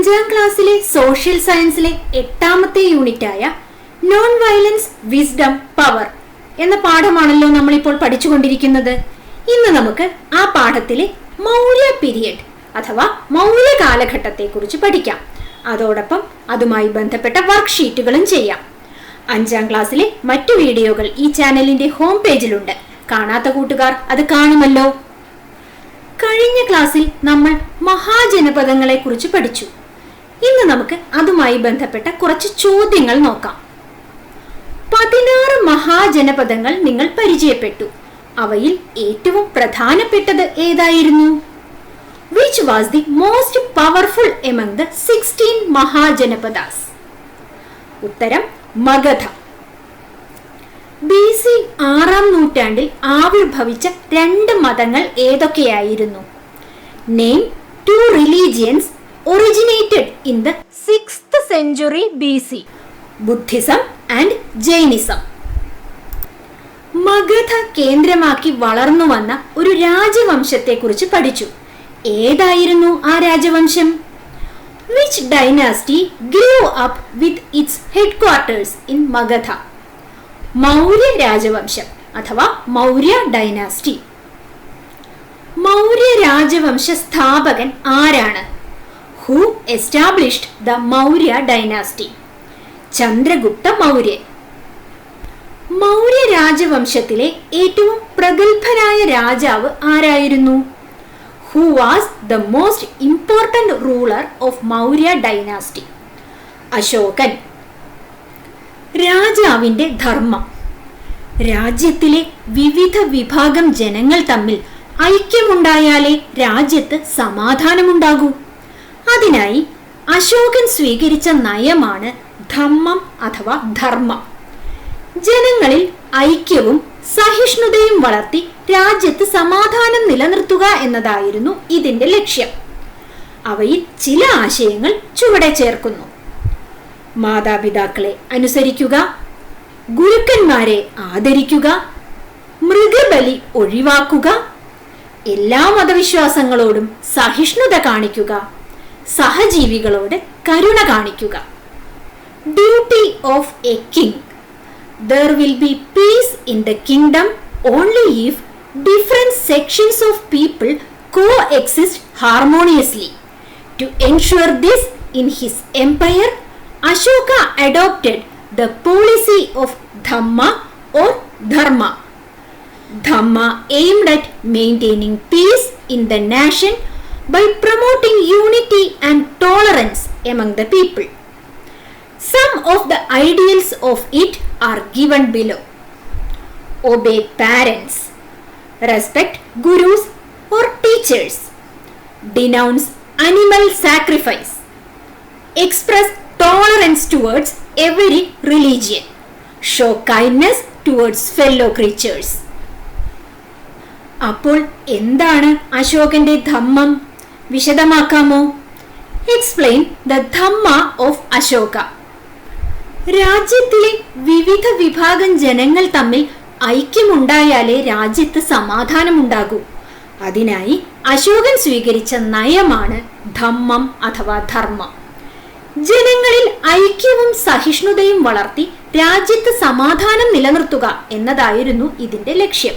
5ാം ക്ലാസ്സിലെ സോഷ്യൽ സയൻസിലെ 8ാമത്തെ യൂണിറ്റായ നോൺ വയലൻസ് വിസ്ഡം പവർ എന്ന പാഠമാണല്ലോ നമ്മളിപ്പോൾ പഠിച്ചുകൊണ്ടിരിക്കുന്നത്. ഇന്ന് നമുക്ക് ആ പാഠത്തിലെ മൗര്യ പീരിയഡ് അഥവാ മൗര്യ കാലഘട്ടത്തെ കുറിച്ച് പഠിക്കാം. അതോടൊപ്പം അതുമായി ബന്ധപ്പെട്ട വർക്ക്ഷീറ്റുകളും ചെയ്യാം. 5ാം ക്ലാസ്സിലെ മറ്റു വീഡിയോകൾ ഈ ചാനലിന്റെ ഹോം പേജിലുണ്ട്. കാണാത്ത കൂട്ടുകാർ അത് കാണുമല്ലോ. കഴിഞ്ഞ ക്ലാസ്സിൽ നമ്മൾ മഹാജനപദങ്ങളെ കുറിച്ച് പഠിച്ചു. ഇന്ന് നമുക്ക് അതുമായി ബന്ധപ്പെട്ട കുറച്ച് ചോദ്യങ്ങൾ നോക്കാം. 16 മഹാജനപദങ്ങൾ നിങ്ങൾ പരിചയപ്പെട്ടു. അവയിൽ ഏറ്റവും പ്രധാനപ്പെട്ടത് ഏതായിരുന്നു? Which was the most powerful among the 16 Mahajanapadas? ഉത്തരം മഗധ. BC 6ാം നൂറ്റാണ്ടിൽ ആവിർഭവിച്ച 2 മതങ്ങൾ ഏതൊക്കെയായിരുന്നു? Name 2 religions originated in the 6th century BC. Buddhism and Jainism. Magadha കേന്ദ്രമാക്കി വളർന്നു വന്ന ഒരു രാജവംശത്തെ കുറിച്ച് പഠിച്ചു. ഏതായിരുന്നു ആ രാജവംശം? Which dynasty grew up with its headquarters in Magadha? Maurya രാജവംശം അഥവാ മൗര്യ ഡൈനാസ്റ്റി. മൗര്യ രാജവംശ സ്ഥാപകൻ ആരാണ്? Who established the Maurya dynasty? Chandragupta Mauryan. Maurya രാജവംശത്തിലെ ഏറ്റവും പ്രഗത്ഭനായ രാജാവ് ആരായിരുന്നു? Who was the most important ruler of Maurya dynasty? Ashokan. രാജാവിന്റെ ധർമ്മം. രാജ്യത്തിലെ വിവിധ വിഭാഗം ജനങ്ങൾ തമ്മിൽ ഐക്യമുണ്ടായാലേ രാജ്യത്ത് സമാധാനമുണ്ടാകൂ. അതിനായി അശോകൻ സ്വീകരിച്ച നയമാണ് ധമ്മം അഥവാ ധർമ്മം. ജനങ്ങളിൽ ഐക്യവും സഹിഷ്ണുതയും വളർത്തി രാജ്യത്ത് സമാധാനം നിലനിർത്തുക എന്നതായിരുന്നു ഇതിന്റെ ലക്ഷ്യം. അവയിൽ ചില ആശയങ്ങൾ ചുവടെ ചേർക്കുന്നു. മാതാപിതാക്കളെ അനുസരിക്കുക, ഗുരുക്കന്മാരെ ആദരിക്കുക, മൃഗബലി ഒഴിവാക്കുക, എല്ലാ മതവിശ്വാസങ്ങളോടും സഹിഷ്ണുത കാണിക്കുക, സഹജീവികളോട് കരുണ കാണിക്കുക. Duty of A king. There will be peace in the kingdom only if different sections of people coexist harmoniously. To ensure this in his empire, Ashoka adopted the policy of Dhamma or Dharma. Dhamma aimed at maintaining peace in the nation by promoting unity and tolerance among the people. Some of the ideals of it are given below. Obey parents. Respect gurus or teachers. Denounce animal sacrifice. Express tolerance towards every religion. Show kindness towards fellow creatures. അപ്പോൾ എന്താണ് അശോകന്റെ ധമ്മം? വിശദമാക്കാമോ? Explain the Dhamma of Ashoka. രാജ്യത്തിലെ വിവിധ വിഭാഗം ജനങ്ങൾ തമ്മിൽ ഐക്യമുണ്ടായാലേ രാജ്യത്ത് സമാധാനമുണ്ടാകൂ. അതിനായി അശോകൻ സ്വീകരിച്ച നയമാണ് ധമ്മം അഥവാ ധർമ്മം. ജനങ്ങളിൽ ഐക്യവും സഹിഷ്ണുതയും വളർത്തി രാജ്യത്ത് സമാധാനം നിലനിർത്തുക എന്നതായിരുന്നു ഇതിന്റെ ലക്ഷ്യം.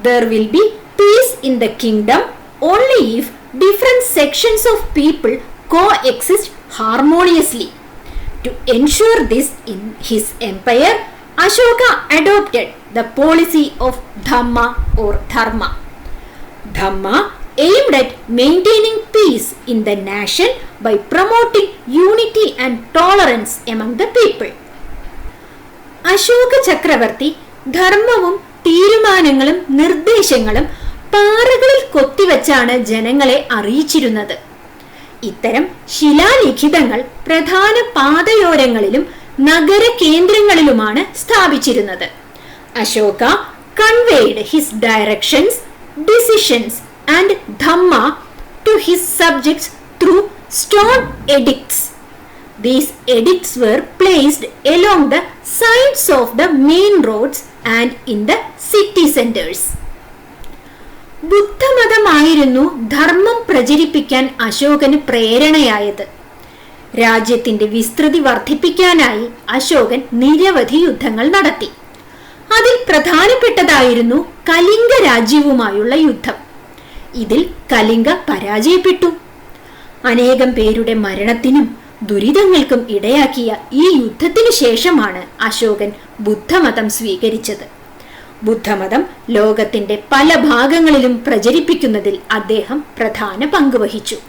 There will be peace in the kingdom only if different sections of people coexist harmoniously. To ensure this in his empire, Ashoka adopted the policy of Dhamma or Dharma. Dhamma aimed at maintaining peace in the nation by promoting unity and tolerance among the people. Ashoka ചക്രവർത്തി ധർമ്മവും തീരുമാനങ്ങളും നിർദ്ദേശങ്ങളും പാറകളിൽ കൊത്തിവെച്ചാണ് ജനങ്ങളെ അറിയിച്ചിരുന്നത്. ഇത്തരം ശിലാലിഖിതങ്ങൾ പ്രധാന പാതയോരങ്ങളിലും നഗര കേന്ദ്രങ്ങളിലുമാണ് സ്ഥാപിച്ചിരുന്നത്. Ashoka conveyed his directions, decisions and dhamma to his subjects through stone edicts. These edicts were placed along the sides of the main roads and in the city centers. ബുദ്ധമതമായിരുന്നു ധർമ്മം പ്രചരിപ്പിക്കാൻ അശോകന് പ്രേരണയായത്. രാജ്യത്തിന്റെ വിസ്തൃതി വർദ്ധിപ്പിക്കാനായി അശോകൻ നിരവധി യുദ്ധങ്ങൾ നടത്തി. അതിൽ പ്രധാനപ്പെട്ടതായിരുന്നു കലിംഗ രാജ്യവുമായുള്ള യുദ്ധം. ഇതിൽ കലിംഗ പരാജയപ്പെട്ടു. അനേകം പേരുടെ മരണത്തിനും ദുരിതങ്ങൾക്കും ഇടയാക്കിയ ഈ യുദ്ധത്തിനു ശേഷമാണ് അശോകൻ ബുദ്ധമതം സ്വീകരിച്ചത്. ബുദ്ധമതം ലോകത്തിന്റെ പല ഭാഗങ്ങളിലും പ്രചരിപ്പിക്കുന്നതിൽ അദ്ദേഹം പ്രധാന പങ്ക് വഹിച്ചു.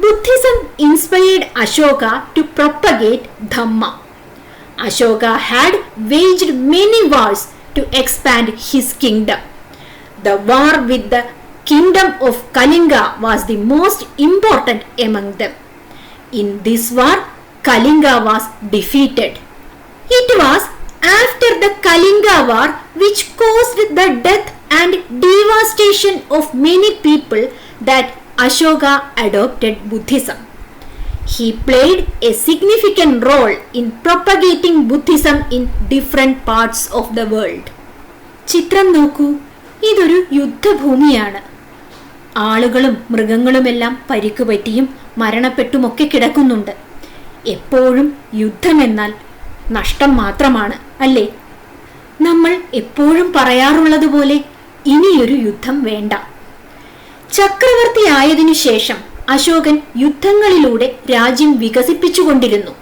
Buddhism inspired Ashoka to propagate Dhamma. Ashoka had waged many wars to expand his kingdom. The war with the kingdom of Kalinga was the most important among them. In this war, Kalinga was defeated. It was after the Kalinga war, which caused the death and devastation of many people, that Ashoka adopted Buddhism. He played a significant role in propagating Buddhism in different parts of the world. ചിത്രം നോക്കൂ, ഇതൊരു യുദ്ധഭൂമിയാണ്. ആളുകളും മൃഗങ്ങളുമെല്ലാം പരിക്കുപറ്റിയും മരണപ്പെട്ടുമൊക്കെ കിടക്കുന്നുണ്ട്. എപ്പോഴും യുദ്ധമെന്നാൽ നഷ്ടം മാത്രമാണ്, അല്ലേ? നമ്മൾ എപ്പോഴും പറയാറുള്ളതുപോലെ ഇനിയൊരു യുദ്ധം വേണ്ട. ചക്രവർത്തിയായതിനു ശേഷം അശോകൻ യുദ്ധങ്ങളിലൂടെ രാജ്യം വികസിപ്പിച്ചുകൊണ്ടിരുന്നു.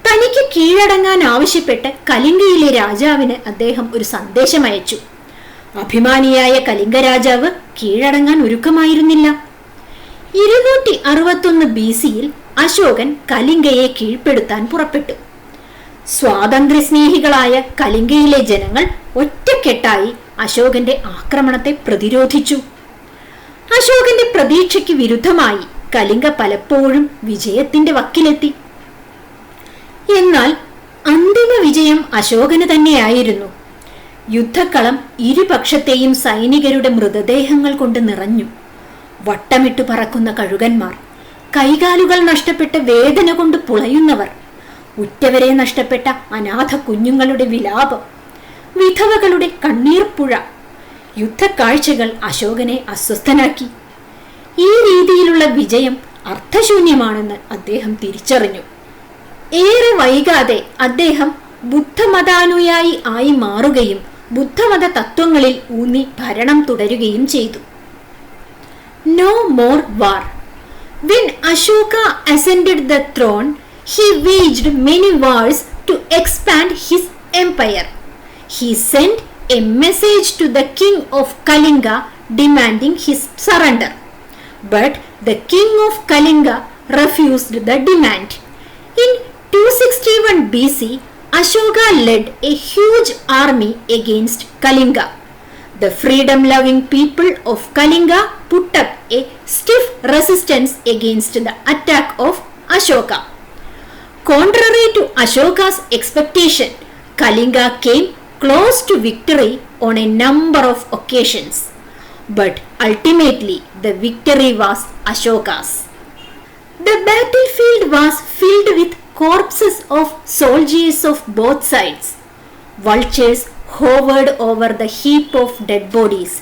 തനിക്ക് കീഴടങ്ങാൻ ആവശ്യപ്പെട്ട് കലിംഗയിലെ രാജാവിന് അദ്ദേഹം ഒരു സന്ദേശം അയച്ചു. അഭിമാനിയായ കലിംഗ രാജാവ് കീഴടങ്ങാൻ ഒരുക്കമായിരുന്നില്ല. 261 BC-യിൽ അശോകൻ കലിംഗയെ കീഴ്പ്പെടുത്താൻ പുറപ്പെട്ടു. സ്വാതന്ത്ര്യസ്നേഹികളായ കലിംഗയിലെ ജനങ്ങൾ ഒറ്റക്കെട്ടായി അശോകന്റെ ആക്രമണത്തെ പ്രതിരോധിച്ചു. അശോകന്റെ പ്രതീക്ഷയ്ക്ക് വിരുദ്ധമായി കലിംഗ പലപ്പോഴും വിജയത്തിന്റെ വക്കിലെത്തി. എന്നാൽ അന്തിമ വിജയം അശോകന് തന്നെയായിരുന്നു. യുദ്ധക്കളം ഇരുപക്ഷത്തെയും സൈനികരുടെ മൃതദേഹങ്ങൾ കൊണ്ട് നിറഞ്ഞു. വട്ടമിട്ടു പറക്കുന്ന കഴുകന്മാർ, കൈകാലുകൾ നഷ്ടപ്പെട്ട വേദന കൊണ്ട് പുളയുന്നവർ, ഉറ്റവരെ നഷ്ടപ്പെട്ട അനാഥ കുഞ്ഞുങ്ങളുടെ വിലാപം, വിധവകളുടെ കണ്ണീർപ്പുഴ. യുദ്ധക്കാഴ്ചകൾ അശോകനെ അസ്വസ്ഥനാക്കി. ഈ രീതിയിലുള്ള വിജയം അർത്ഥശൂന്യമാണെന്ന് അദ്ദേഹം തിരിച്ചറിഞ്ഞു. ഏറെ വൈകാതെ അദ്ദേഹം ബുദ്ധമതാനുയായി ആയി മാറുകയും ബുദ്ധമത തത്വങ്ങളിൽ ഊന്നി ഭരണം തുടരുകയും ചെയ്തു. No more war. When Ashoka ascended the throne, he waged many wars to expand his empire. He sent a message to the king of Kalinga demanding his surrender. But the king of Kalinga refused the demand. In 261 BC, Ashoka led a huge army against Kalinga. The freedom-loving people of Kalinga put up a stiff resistance against the attack of Ashoka. Contrary to Ashoka's expectation, Kalinga came close to victory on a number of occasions. But ultimately, the victory was Ashoka's. The battlefield was filled with corpses of soldiers of both sides. Vultures hovered over the heap of dead bodies,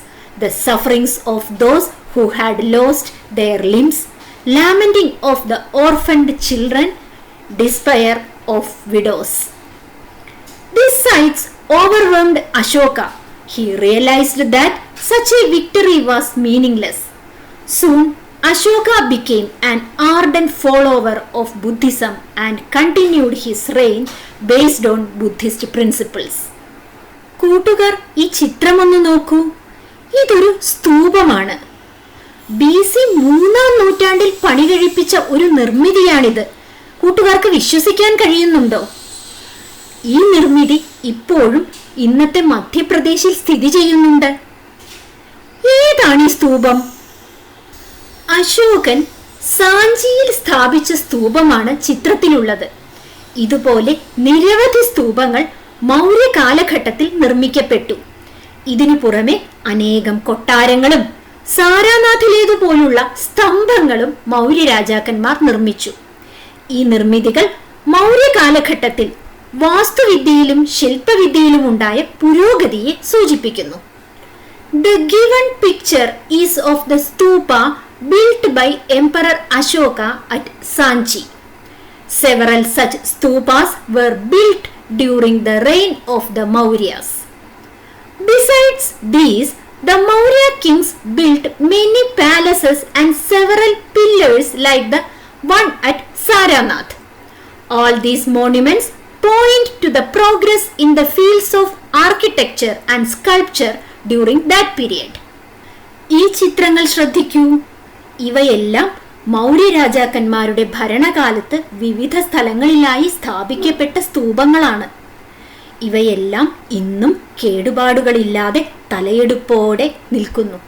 the sufferings of those who had lost their limbs, lamenting of the orphaned children, despair of widows. These sights overwhelmed Ashoka. He realized that such a victory was meaningless. Soon, Ashoka became an ardent follower of Buddhism and continued his reign based on Buddhist principles. കൂട്ടുകാർ, ഈ ചിത്രമൊന്ന് നോക്കൂ. ഇതൊരു സ്തൂപമാണ്. BC 3-ാം നൂറ്റാണ്ടിൽ പണി കഴിപ്പിച്ച ഒരു നിർമ്മിതിയാണിത്. കൂട്ടുകാർക്ക് വിശ്വസിക്കാൻ കഴിയുന്നുണ്ടോ? ഈ നിർമ്മിതി ഇപ്പോഴും ഇന്നത്തെ മധ്യപ്രദേശിൽ സ്ഥിതി ചെയ്യുന്നുണ്ട്. ഏതാണ് ഈ സ്തൂപം? അശോകൻ സാഞ്ചിയിൽ സ്ഥാപിച്ച സ്തൂപമാണ് ചിത്രത്തിലുള്ളത്. ഇതുപോലെ നിരവധി സ്തൂപങ്ങൾ മൗര്യ കാലഘട്ടത്തിൽ നിർമ്മിക്കപ്പെട്ടു. ഇതിനു പുറമെ അനേകം കൊട്ടാരങ്ങളും സാരാനാഥിലേതുപോലുള്ള സ്തംഭങ്ങളും മൗര്യ രാജാക്കന്മാർ നിർമ്മിച്ചു. ഈ നിർമ്മിതികൾ മൗര്യ കാലഘട്ടത്തിൽ വാസ്തുവിദ്യയിലും ശില്പവിദ്യയിലും ഉണ്ടായ പുരോഗതിയെ സൂചിപ്പിക്കുന്നു. The given picture is of the stupa built by Emperor Ashoka at Sanchi. Several such stupas were built during the reign of the Mauryas. Besides these, the Maurya kings built many palaces and several pillars like the one at Saranath. All these monuments point to the progress in the fields of architecture and sculpture during that period. ഈ ചിത്രങ്ങൾ ശ്രദ്ധിക്കൂ. ഇവയെല്ലാം മൗര്യ രാജാക്കന്മാരുടെ ഭരണകാലത്ത് വിവിധ സ്ഥലങ്ങളിലായി സ്ഥാപിക്കപ്പെട്ട സ്തൂപങ്ങളാണ്. ഇവയെല്ലാം ഇന്നും കേടുപാടുകളില്ലാതെ തലയെടുപ്പോടെ നിൽക്കുന്നു.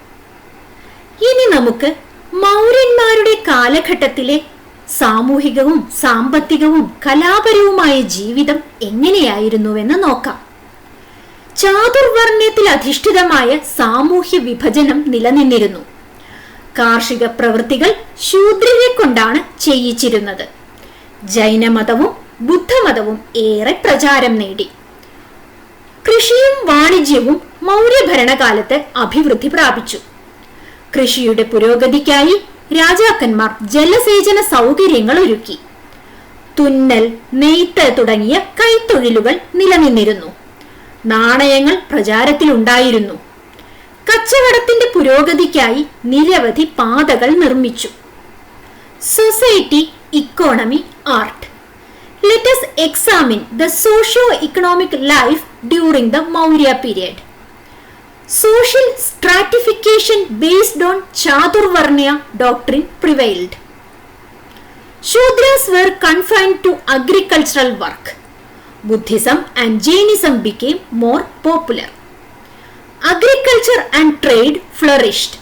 ഇനി നമുക്ക് മൗര്യന്മാരുടെ കാലഘട്ടത്തിലെ സാമൂഹികവും സാമ്പത്തികവും കലാപരവുമായ ജീവിതം എങ്ങനെയായിരുന്നുവെന്ന് നോക്കാം. ചാതുർവർണ്ണ്യത്തിൽ അധിഷ്ഠിതമായ സാമൂഹ്യ വിഭജനം നിലനിന്നിരുന്നു. കാർഷിക പ്രവൃത്തികൾ ശൂദ്രരെ കൊണ്ടാണ് ചെയ്യിച്ചിരുന്നത്. ജൈനമതവും ബുദ്ധമതവും ഏറെ പ്രചാരം നേടി. കൃഷിയും വാണിജ്യവും മൗര്യ ഭരണകാലത്ത് അഭിവൃദ്ധി പ്രാപിച്ചു. കൃഷിയുടെ പുരോഗതിക്കായി രാജാക്കന്മാർ ജലസേചന സൗകര്യങ്ങൾ ഒരുക്കി. തുന്നൽ, നെയ്ത്ത് തുടങ്ങിയ കൈത്തൊഴിലുകൾ നിലനിന്നിരുന്നു. നാണയങ്ങൾ പ്രചാരത്തിലുണ്ടായിരുന്നു. കച്ചവടത്തിന്റെ പുരോഗതിക്കായി നിരവധി പാതകൾ നിർമ്മിച്ചു. Society, economy, art. Let us examine the socio-economic life during the Maurya period. Social stratification based on Chaturvarnya doctrine prevailed. Shudras were confined to agricultural work. Buddhism and Jainism became more popular. Agriculture and trade flourished.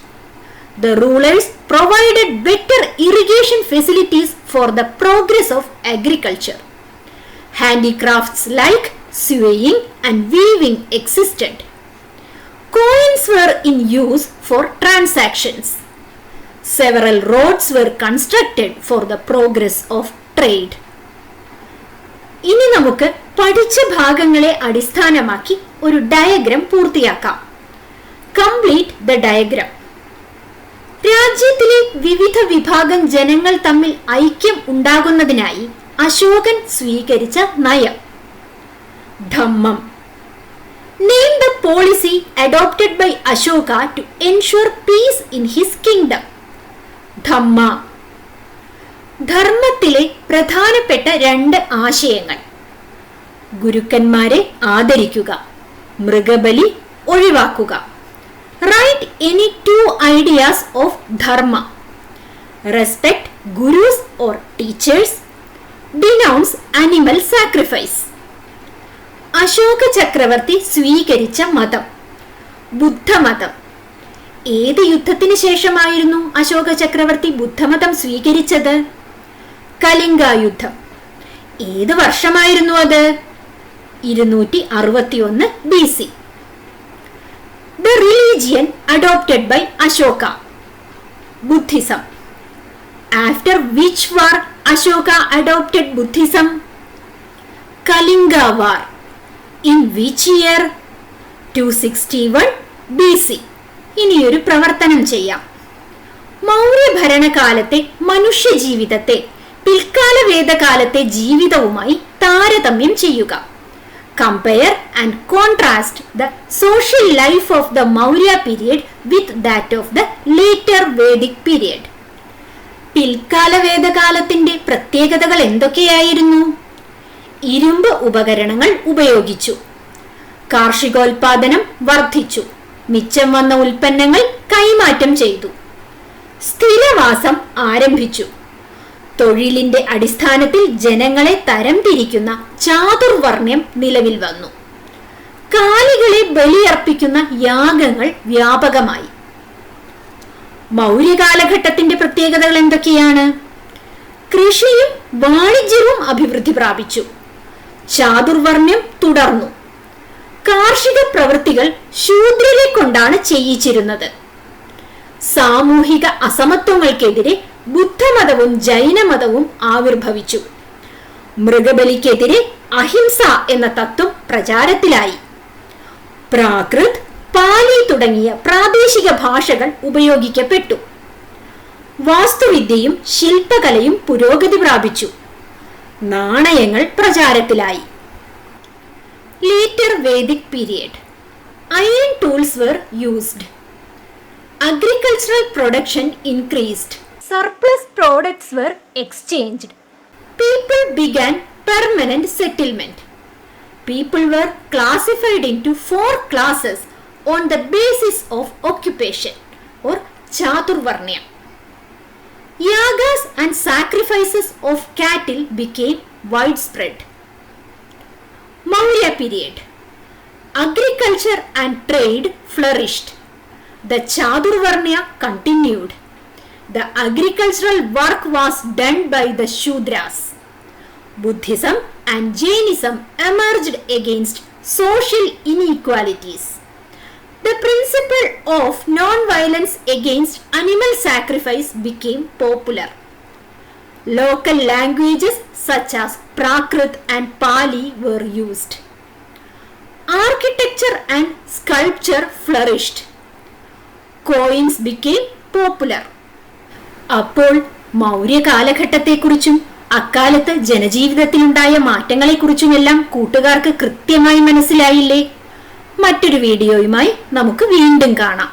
The rulers provided better irrigation facilities for the progress of agriculture. Handicrafts like sewing and weaving existed. Coins were in use for transactions. Several roads were constructed for the progress of trade. ഇനി നമുക്ക് പഠിച്ച ഭാഗങ്ങളെ അടിസ്ഥാനമാക്കി ഒരു diagram പൂർത്തിയാക്കാം. Complete the diagram. രാജ്യത്തിലെ വിവിധ വിഭാഗം ജനങ്ങൾ തമ്മിൽ ഐക്യം ഉണ്ടാകുന്നതിനായി അശോകൻ സ്വീകരിച്ച നയം. ധമ്മം. Name the policy adopted by Ashoka to ensure peace in his kingdom. Dhamma. ധർമ്മത്തിലെ പ്രധാനപ്പെട്ട രണ്ട് ആശയങ്ങൾ. ഗുരുക്കന്മാരെ ആദരിക്കുക, മൃഗബലി ഒഴിവാക്കുക. Write any two ideas of dharma. Respect gurus or teachers. Denounce animal sacrifice. Ashoka ചക്രവർത്തി സ്വീകരിച്ച മതം ബുദ്ധമതം. ഏത് യുദ്ധത്തിന് ശേഷമായിരുന്നു അശോക ചക്രവർത്തി ബുദ്ധമതം സ്വീകരിച്ചത്? കലിംഗ യുദ്ധം. ഏത് വർഷമായിരുന്നു അത്? 261 BC. The religion adopted by Ashoka. Buddhism. After which war Ashoka adopted Buddhism? Kalinga War. In which year? 261 BC. ഇനിയൊരു പ്രവർത്തനം ചെയ്യാം. മൗര്യ ഭരണകാലത്തെ മനുഷ്യ ജീവിതത്തെ പിൽക്കാല വേദകാലത്തെ ജീവിതവുമായി താരതമ്യം ചെയ്യുക. Compare and contrast the social life of the Maurya period with that of the later Vedic period. പിൽക്കാല വേദകാലത്തിന്റെ പ്രത്യേകതകൾ എന്തൊക്കെയായിരുന്നു? ഇരുമ്പ് ഉപകരണങ്ങൾ ഉപയോഗിച്ചു. കാർഷികോൽപാദനം വർദ്ധിച്ചു. മിച്ചം വന്ന ഉൽപ്പന്നങ്ങൾ കൈമാറ്റം ചെയ്തു. സ്ഥിരവാസം ആരംഭിച്ചു. തൊഴിലിന്റെ അടിസ്ഥാനത്തിൽ ജനങ്ങളെ തരംതിരിക്കുന്ന ചാതുർവർണ്ണ്യം നിലവിൽ വന്നു. കാലികളെ ബലിയർപ്പിക്കുന്ന യാഗങ്ങൾ വ്യാപകമായി. മൗര്യ കാലഘട്ടത്തിന്റെ പ്രത്യേകതകൾ എന്തൊക്കെയാണ്? കൃഷിയും വാണിജ്യവും അഭിവൃദ്ധി പ്രാപിച്ചു. ചാതുർവർണ്ണ്യം തുടർന്നു. കാർഷിക പ്രവൃത്തികൾ ശൂദ്രരെ കൊണ്ടാണ് ചെയ്യിച്ചിരുന്നത്. സാമൂഹിക അസമത്വങ്ങൾക്കെതിരെ ബുദ്ധമതവും ജൈനമതവും ആവിർഭവിച്ചു. മൃഗബലിക്കെതിരെ അഹിംസ എന്ന തത്വം പ്രചാരത്തിലായി. പ്രാകൃത്, പാലി തുടങ്ങിയ പ്രാദേശിക ഭാഷകൾ ഉപയോഗിക്കപ്പെട്ടു. വാസ്തുവിദ്യയും ശില്പകലയും പുരോഗതി പ്രാപിച്ചു. നാണയങ്ങൾ പ്രചാരത്തിലായി. Later Vedic period. Iron tools were used. Agricultural production increased. Surplus products were exchanged. People began permanent settlement. People were classified into 4 classes on the basis of occupation or Chaturvarnya. Yagas and sacrifices of cattle became widespread. Maurya period. Agriculture and trade flourished. The Chaturvarnya continued. The agricultural work was done by the Shudras. Buddhism and Jainism emerged against social inequalities. The principle of non-violence against animal sacrifice became popular. Local languages such as Prakrit and Pali were used. Architecture and sculpture flourished. Coins became popular. അപ്പോൾ മൗര്യ കാലഘട്ടത്തെക്കുറിച്ചും അക്കാലത്ത് ജനജീവിതത്തിലുണ്ടായ മാറ്റങ്ങളെക്കുറിച്ചുമെല്ലാം കൂട്ടുകാർക്ക് കൃത്യമായി മനസ്സിലായില്ലേ? മറ്റൊരു വീഡിയോയുമായി നമുക്ക് വീണ്ടും കാണാം.